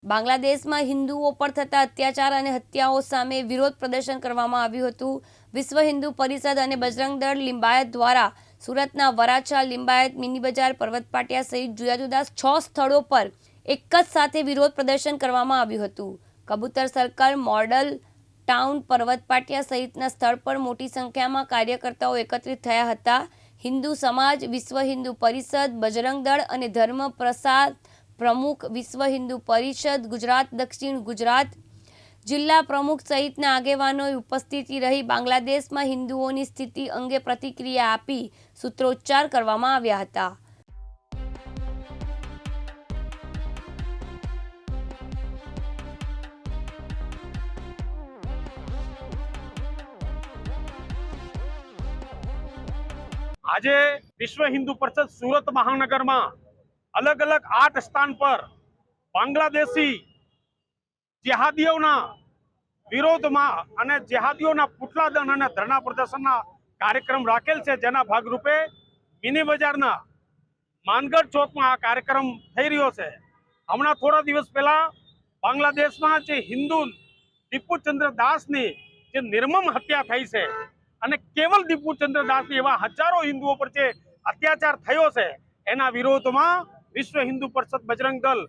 બાંગ્લાદેશમાં હિન્દુઓ પર થતા અત્યાચાર અને હત્યાઓ સામે વિરોધ પ્રદર્શન કરવામાં આવ્યું હતું। વિશ્વ હિન્દુ પરિષદ અને બજરંગ દળ લિંબાયત દ્વારા સુરતના વરાછા, લિંબાયત, મિની બજાર, પર્વત પાટિયા સહિત જુદા જુદા 6 સ્થળો પર એક જ સાથે વિરોધ પ્રદર્શન કરવામાં આવ્યું હતું। કબૂતર સર્કલ, મોડલ ટાઉન, પર્વત પાટિયા સહિતના સ્થળ પર મોટી સંખ્યામાં કાર્યકર્તાઓ એકત્રિત થયા હતા। હિન્દુ સમાજ, વિશ્વ હિન્દુ પરિષદ, બજરંગ દળ અને ધર્મ પ્રસાર પ્રમુખ, વિશ્વ હિન્દુ પરિષદ ગુજરાત, દક્ષિણ ગુજરાત જિલ્લા પ્રમુખ સહિતના આગેવાનોએ ઉપસ્થિતિ રહી બાંગ્લાદેશમાં હિન્દુઓની સ્થિતિ અંગે પ્રતિક્રિયા આપી સૂત્રોચ્ચાર કરવામાં આવ્યા હતા। આજે વિશ્વ હિન્દુ પરિષદ સુરત મહાનગરમાં अलग अलग 8 स्थान पर बांग्लादेशी જેહાદીઓના વિરોધમાં અને જેહાદીઓના પુતળા દહન અને ધરણા પ્રદર્શનના કાર્યક્રમ રાખેલ છે, જેના ભાગરૂપે મિની બજારના માનગઢ ચોકમાં આ કાર્યક્રમ થઈ રહ્યો છે। હમણાં થોડા દિવસ પહેલા બાંગ્લાદેશમાં જે હિન્દુ દીપુચંદ્ર દાસની જે નિર્મમ હત્યા થઈ છે અને કેવલ દીપુચંદ્ર દાસની એવા હજારો હિન્દુઓ પર જે અત્યાચાર થયો છે, એના વિરોધમાં વિશ્વ હિન્દુ પરિષદ બજરંગ દળ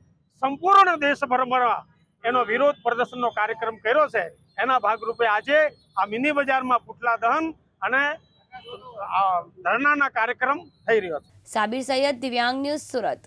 સંપૂર્ણ દેશભરમાં એનો વિરોધ પ્રદર્શનનો કાર્યક્રમ કર્યો છે। એના ભાગરૂપે આજે આ મિની બજારમાં પુતળા દહન અને ધરણાના કાર્યક્રમ થઈ રહ્યો છે। સાબિર સૈયદ, દિવ્યાંગ ન્યૂઝ, સુરત।